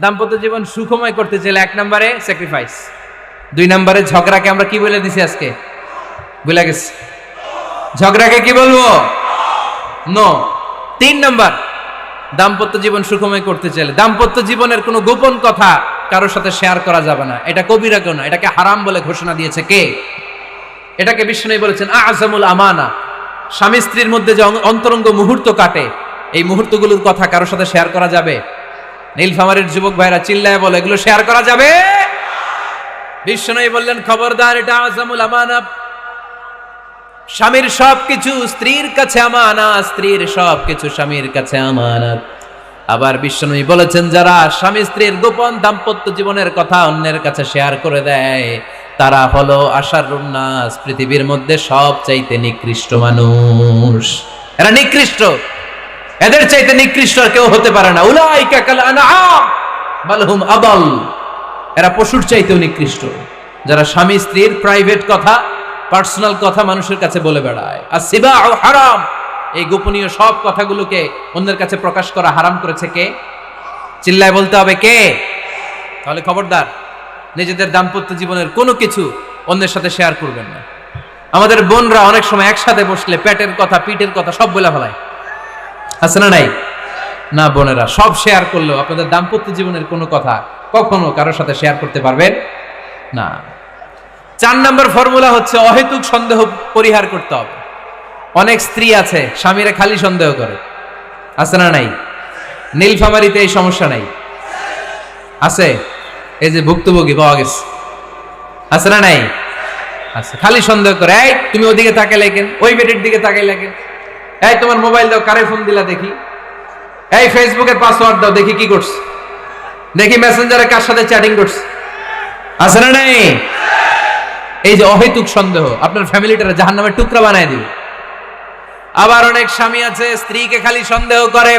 দাম্পত্য জীবন সুখময় করতে চাইলে 1 নম্বরে স্যাক্রিফাইস, 2 নম্বরে ঝগড়াকে আমরা কি বলে দিছি আজকে, ভুলে গেছি, ঝগড়াকে কি বলবো, নো। 3 নম্বর, দাম্পত্য জীবন সুখময় করতে চাইলে দাম্পত্য জীবনের কোনো গোপন কথা কারোর সাথে শেয়ার করা যাবে না। এটা কবিরা কেন, এটাকে হারাম বলে ঘোষণা দিয়েছে কে? এটাকে বিষ্ণু বলেছেন আযমুল আমানা। স্বামী স্ত্রীর মধ্যে যে অন্তরঙ্গ মুহূর্ত কাটে, এই মুহূর্তগুলোর কথা কারোর সাথে শেয়ার করা যাবে? নীলফামারীর যুবক ভাইরা চিল্লায় বলে এগুলো শেয়ার করা যাবে? বিষ্ণু বললেন খবরদার, এটা আযমুল আমানা। স্বামীর সবকিছু স্ত্রীর কাছে আমানত, স্ত্রীর সবকিছু স্বামীর কাছে আমানত। আবার বিষ্ণু বলেছেন যারা স্বামী স্ত্রীর গোপন দাম্পত্য জীবনের কথা অন্যের কাছে শেয়ার করে দেয় তারা হলো আশারুন নাস, পৃথিবীর মধ্যে সবচাইতে নিকৃষ্ট মানুষ। এরা নিকৃষ্ট, এদের চাইতে নিকৃষ্ট আর কেউ হতে পারে না। উলাইকা কাল আনআম বাল হুম আদাল। এরা পশুর চাইতেও নিকৃষ্ট, যারা স্বামী স্ত্রীর প্রাইভেট কথা, পার্সোনাল কথা মানুষের কাছে বলে বেড়ায়। আর সিবাউ হারাম, এই গোপনীয় সব কথাগুলোকে অন্যের কাছে প্রকাশ করা হারাম করেছে কে? চিল্লায় বলতে হবে কে? তাহলে খবরদার, নিজেদের দাম্পত্য জীবনের কোনো কিছু অন্যের সাথে শেয়ার করবেন না। আমাদের বোনরা অনেক সময় একসাথে বসলে পেটের কথা, পিঠের কথা সব বলে ফেলায়, আছে না নাই? না বোনেরা, সব শেয়ার করলেও আপনাদের দাম্পত্য জীবনের কোনো কথা কখনো কারোর সাথে শেয়ার করতে পারবেন না। 4 নম্বর ফর্মুলা হচ্ছে অহেতুক সন্দেহ পরিহার করতে হবে। অনেক স্ত্রী আছে স্বামীরা খালি সন্দেহ করে, আছে না নাই? নীলফামারীতে এই সমস্যা নাই, আছে? এই যে ভুক্তভোগী পাওয়া গেছে, আছে না নাই? আছে, খালি সন্দেহ করে। এই তুমি ওদিকে তাকাইলে কেন, ওই বেটির দিকে তাকাইলে কেন, এই তোমার মোবাইল দাও, কারে ফোন দিলা দেখি, এই ফেসবুকের পাসওয়ার্ড দাও দেখি কি করছে, দেখি মেসেঞ্জারে কার সাথে চ্যাটিং করছে, আছে না নাই? এই যে অহেতুক সন্দেহ আপনার ফ্যামিলিটারে জাহান্নামের টুকরা বানায় দিবে। আবার অনেক স্বামী আছে স্ত্রীকে খালি সন্দেহ করে,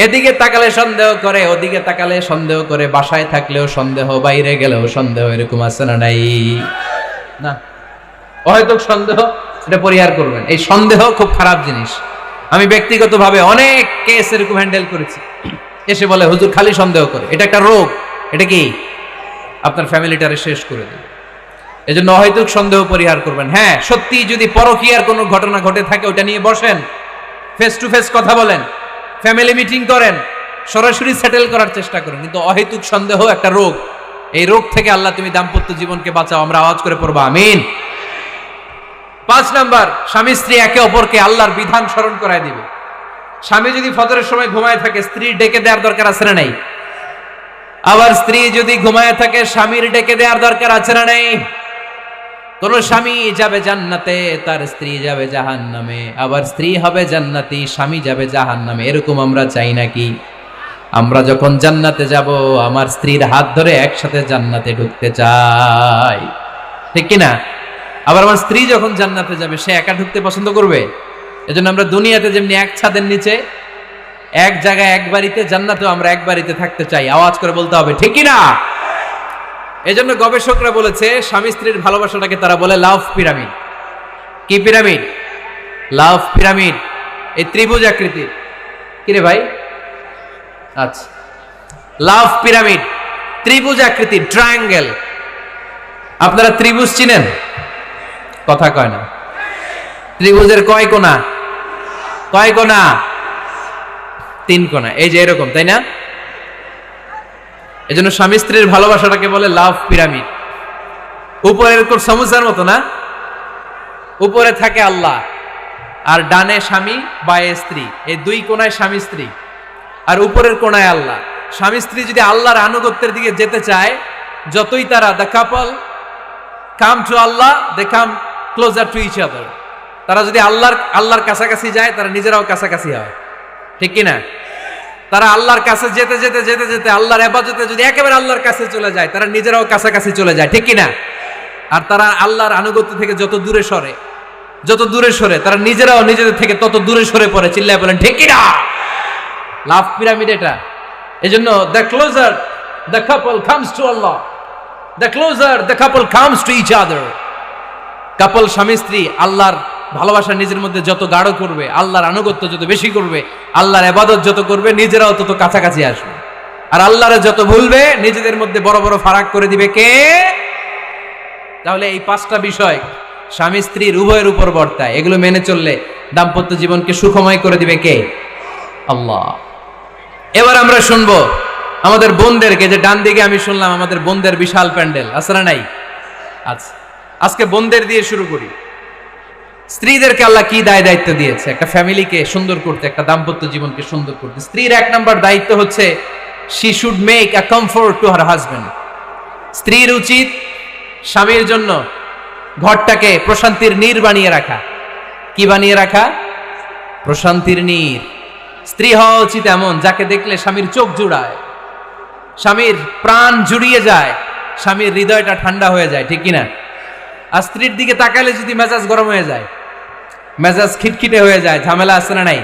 এদিকে তাকালে সন্দেহ করে, ওদিকে তাকালে সন্দেহ করে, বাসায় থাকলেও সন্দেহ, বাইরে গেলেও সন্দেহ, এরকম আছে না নাই? না, অহেতুক সন্দেহ এটা পরিহার করবেন। এই সন্দেহ খুব খারাপ জিনিস। আমি ব্যক্তিগতভাবে অনেক কেস এরকম হ্যান্ডেল করেছি। এসে বলে হুজুর খালি সন্দেহ করে, এটা একটা রোগ। এটা কি আপনার ফ্যামিলিটারে শেষ করে দেবে। এজন্য অহেতুক সন্দেহ পরিহার করবেন। হ্যাঁ, সত্যি যদি পরকীয়ার কোনো ঘটনা ঘটে থাকে ওটা নিয়ে বসেন, ফেস টু ফেস কথা বলেন, ফ্যামিলি মিটিং করেন, সরাসরি সেটেল করার চেষ্টা করেন। কিন্তু অহেতুক সন্দেহ একটা রোগ। এই রোগ থেকে আল্লাহ তুমি দাম্পত্য জীবনকে বাঁচাও। আমরা আওয়াজ করে পড়বো আমিন। 5 নাম্বার, স্বামী স্ত্রী একে অপরকে আল্লাহর বিধান স্মরণ করায় দিবে। স্বামী যদি ফজরের সময় ঘুমায় থাকে স্ত্রী ডেকে দেওয়ার দরকার আছে না নাই? আবার স্ত্রী যদি ঘুমায় থাকে স্বামীর ডেকে দেওয়ার দরকার আছে না নাই? কোন স্বামী যাবে জান্নাতে, তার স্ত্রী যাবে জাহান্নামে, আবার স্ত্রী হবে জান্নাতি, স্বামী যাবে জাহান্নামে। এরকম আমরা চাই নাকি? আমরা যখন জান্নাতে যাব আমার স্ত্রীর হাত ধরে একসাথে জান্নাতে ঢুকতে চাই, ঠিক কিনা? আবার আমার স্ত্রী যখন জান্নাতে যাবে সে একা ঢুকতে পছন্দ করবে? এজন্য আমরা দুনিয়াতে যেমনি এক ছাদের নিচে এক জায়গায় এক বাড়িতে, জান্নাতেও আমরা এক বাড়িতে থাকতে চাই। আওয়াজ করে বলতে হবে ঠিক কিনা? এজন্য গবেষকরা বলেছে স্বামী স্ত্রীর ভালোবাসাটাকে তারা বলে লাভ পিরামিড। কি পিরামিড? লাভ পিরামিড। এই ত্রিভুজ আকৃতির। কিরে ভাই? আচ্ছা, লাভ পিরামিড, ত্রিভুজ আকৃতির, ট্রায়াঙ্গেল। আপনারা ত্রিভুজ চিনেন? কথা কয় না। ত্রিভুজের কয় কোণা? কয় কোণা? 3 কোণা। এই যে এরকম, তাই না? এজন্য স্বামী স্ত্রীর ভালোবাসাটাকে বলে লাভ পিরামিড। উপরে এরকম সমুচার মতো না, উপরে থাকে আল্লাহ আর ডানে স্বামী বায়ে স্ত্রী, এই 2 কোণায় স্বামী স্ত্রী আর উপরের কোণায় আল্লাহ। স্বামী স্ত্রী যদি আল্লাহর আনুগত্যের দিকে যেতে চায়, যতই তারা the couple come to Allah, they come closer to each other. তারা যদি আল্লাহর কাছাকাছি যায় তারা নিজেরাও কাছাকাছি হয়, ঠিক কিনা? তারা আল্লাহর কাছে যেতে যেতে যেতে যেতে আল্লাহর ইবাদতে যদি একেবারে আল্লাহর কাছে চলে যায় তারা নিজেরাও কাছাকাছি চলে যায়, ঠিক কিনা? আর তারা আল্লাহর আনুগত্য থেকে যত দূরে সরে তারা নিজেরাও নিজেদের থেকে তত দূরে সরে পড়ে। চিল্লায় বলেন ঠিক কিনা? লাভ পিরামিড এটা। এজন্য the closer the couple comes to Allah, the closer the couple comes to each other. Couple স্বামী স্ত্রী আল্লাহর ভালোবাসা নিজের মধ্যে যত গাঢ় করবে, আল্লাহর আনুগত্য যত বেশি করবে, আল্লাহর ইবাদত যত করবে, নিজেরাও তত কাছাকাছি আসবে। আর আল্লাহরে যত ভুলবে নিজেদের মধ্যে বড় বড় ফারাক করে দিবে কে? তাহলে এই পাঁচটা বিষয় স্বামী স্ত্রীর উভয়ের উপর বর্তায়, এগুলো মেনে চললে দাম্পত্য জীবনকে সুখময় করে দিবে কে? আল্লাহ। এবার আমরা শুনবো আমাদের বোনদেরকে, যে ডান দিকে আমি শুনলাম আমাদের বোনদের বিশাল প্যান্ডেল আছে না নাই? আচ্ছা, আজকে বোনদের দিয়ে শুরু করি। স্ত্রীদেরকে আল্লাহ কি দায় দায়িত্ব দিয়েছে একটা ফ্যামিলিকে সুন্দর করতে, একটা দাম্পত্য জীবনকে সুন্দর করতে? স্ত্রীর এক নম্বর দায়িত্ব হচ্ছে she should make a comfort to her husband. স্ত্রীর উচিত স্বামীর জন্য ঘরটাকে প্রশান্তির নীর বানিয়ে রাখা। কি বানিয়ে রাখা? প্রশান্তির নীর। স্ত্রী হওয়া উচিত এমন যাকে দেখলে স্বামীর চোখ জুড়ায়, স্বামীর প্রাণ জুড়িয়ে যায়, স্বামীর হৃদয়টা ঠান্ডা হয়ে যায়, ঠিক কিনা? আর স্ত্রীর দিকে তাকালে যদি মেজাজ গরম হয়ে যায়, মেজাজ খিটখিটে হয়ে যায়, ঝামেলা আছে না নাই?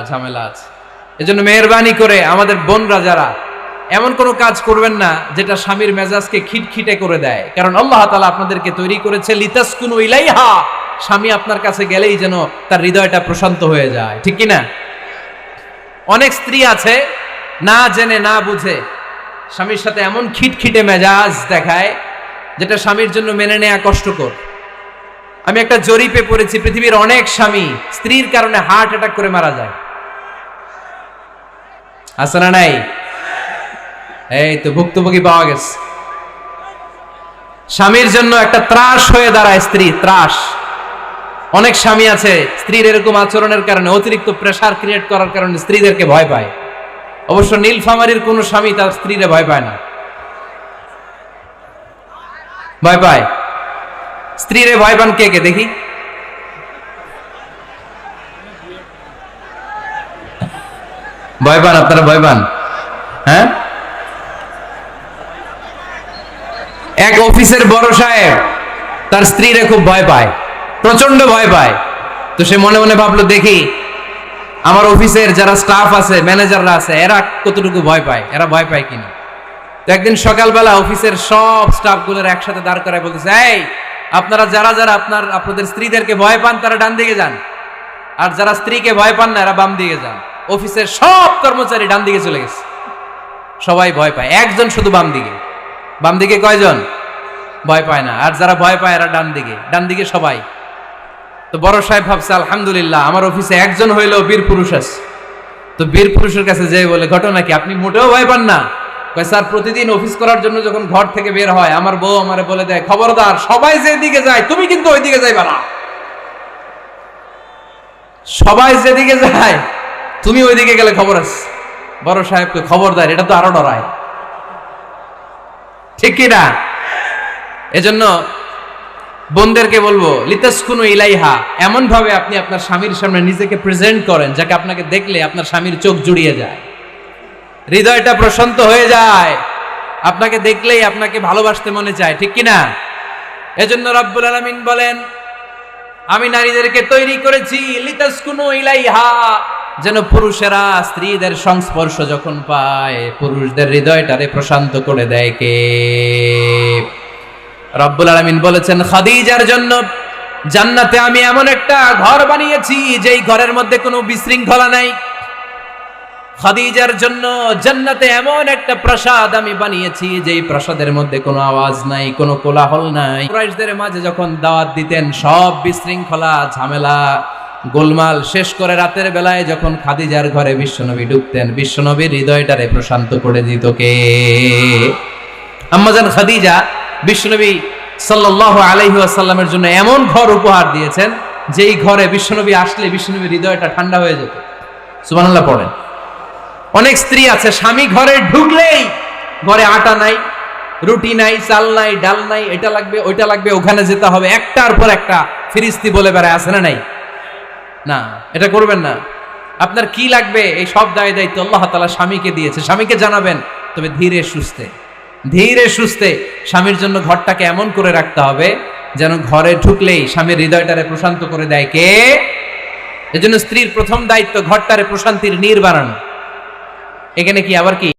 ঝামেলা আছে। এজন্য মেহেরবানি করে আমাদের বোনরা যারা, এমন কোনো কাজ করবেন না যেটা স্বামীর মেজাজকে খিটখিটে করে দেয়, কারণ আল্লাহ তাআলা আপনাদেরকে তৈরি করেছে লিতাসকুনু ইলাইহা, স্বামী আপনার কাছে গেলেই যেন তার হৃদয়টা প্রশান্ত হয়ে যায়, ঠিক কিনা? অনেক স্ত্রী আছে না জেনে না বুঝে স্বামীর সাথে এমন খিটখিটে মেজাজ দেখায় যেটা স্বামীর জন্য মেনে নেওয়া কষ্টকর। আমি একটা জরিপে পড়েছি, পৃথিবীর অনেক স্বামী স্ত্রীর কারণে হার্ট অ্যাটাক করে মারা যায়। আছে না নাই? এই তো ভুক্তভোগী পাওয়া গেছে। স্বামীর জন্য একটা ত্রাস হয়ে দাঁড়ায় স্ত্রী, ত্রাস। অনেক স্বামী আছে স্ত্রীর এরকম আচরণের কারণে, অতিরিক্ত প্রেসার ক্রিয়েট করার কারণে স্ত্রীদেরকে ভয় পায়। অবশ্য নীলফামারীর কোন স্বামী তার স্ত্রীরে ভয় পায় না। ভয় পায়? স্ত্রীরে ভয় পান কে কে দেখি? ভয় পান আপনারা? ভয় পান? হ্যাঁ, এক অফিসের বড় সাহেব তার স্ত্রীরে খুব ভয় পায়, প্রচন্ড ভয় পায়। তো সে মনে মনে ভাবলো, দেখি আমার অফিসের যারা স্টাফ আছে, ম্যানেজাররা আছে, এরা কতটুকু ভয় পায়, এরা ভয় পায় কিনা। তো একদিন সকালবেলা অফিসের সব স্টাফগুলোর একসাথে দাঁড় করায় বলতেছে, এই আপনারা যারা যারা আপনাদের স্ত্রীদেরকে ভয় পান তারা ডান দিকে যান, আর যারা স্ত্রীকে ভয় পান না এরা বাম দিকে যান। অফিসের সব কর্মচারী ডান দিকে চলে গেছে, সবাই ভয় পায়, একজন শুধু বাম দিকে। বাম দিকে কয়জন? ভয় পায় না। আর যারা ভয় পায় এরা ডান দিকে, ডান দিকে সবাই। তো বড় সাহেব ভাবছে, আলহামদুলিল্লাহ আমার অফিসে একজন হইলেও বীর পুরুষ আছে। তো বীর পুরুষের কাছে যেয়ে বলে, ঘটনা কি, আপনি মোটেও ভয় পান না? কয়, স্যার প্রতিদিন অফিস করার জন্য যখন ঘর থেকে বের হয় আমার বউ আমারে বলে দেয়, খবরদার সবাই যেদিকে যায় তুমি কিন্তু ওইদিকে যাইবা না, সবাই যেদিকে যায় তুমি ওইদিকে গেলে খবর আছে। বড় সাহেবকে খবরদার, এটা তো আরো ডরায়, ঠিক কিনা? এজন্য বোনদেরকে বলবো, লিতাসকুনু ইলাইহা, এমন ভাবে আপনি আপনার স্বামীর সামনে নিজেকে প্রেজেন্ট করেন যাকে আপনাকে দেখলে আপনার স্বামীর চোখ জুড়িয়ে যায়, হৃদয়টা প্রশান্ত হয়ে যায়, আপনাকে দেখলেই আপনাকে ভালোবাসতে মনে চায়, ঠিক কিনা? এজন্য রব্বুল আলামিন বলেন, আমি নারীদেরকে তৈরি করেছি লিতাসকুনু ইলাইহা, যেন পুরুষেরা স্ত্রীদের সংস্পর্শ যখন পায় পুরুষদের হৃদয়টারে প্রশান্ত করে দেয় কে? রব্বুল আলামিন বলেছেন, খাদিজার জন্য জান্নাতে আমি এমন একটা ঘর বানিয়েছি যেই ঘরের মধ্যে কোনো বিশৃঙ্খলা নাই। খাদিজার জন্য জান্নাতে এমন একটা প্রাসাদ আমি বানিয়েছি যেই প্রাসাদের মধ্যে কোনো আওয়াজ নাই, কোনো কোলাহল নাই। কুরাইশদের মাঝে যখন দাওয়াত দিতেন সব বিশৃঙ্খলা, ঝামেলা, গোলমাল শেষ করে রাতের বেলায় যখন খাদিজার ঘরে বিশ্বনবী ঢুকতেন, বিশ্বনবীর হৃদয়টারে প্রশান্ত করে দিত কে? আম্মাজান খাদিজা বিশ্বনবী সাল্লাল্লাহু আলাইহি ওয়াসাল্লামের জন্য এমন ঘর উপহার দিয়েছেন যেই ঘরে বিশ্বনবী আসলে বিশ্বনবীর হৃদয়টা ঠান্ডা হয়ে যেত। সুবহানাল্লাহ পড়েন। অনেক স্ত্রী আছে স্বামী ঘরে ঢুকলেই ঘরে আটা নাই, রুটি নাই, চাল নাই, ডাল নাই, এটা লাগবে ওইটা লাগবে, ওখানে যেতে হবে, একটার পর একটা ফিরিস্তি বলে বেড়ায়, আছে না নাই? না, এটা করবেন না। আপনার কি লাগবে এই সব দায় দায়িত্ব আল্লাহ তাআলা স্বামীকে দিয়েছে, স্বামীকে জানাবেন। তবে ধীরে সুস্থে, ধীরে সুস্থে স্বামীর জন্য ঘরটাকে এমন করে রাখতে হবে যেন ঘরে ঢুকলেই স্বামীর হৃদয়টারে প্রশান্ত করে দেয় কে? এজন্য স্ত্রীর প্রথম দায়িত্ব ঘরটারে প্রশান্তির নীর বানানো। এখানে কি আবার কি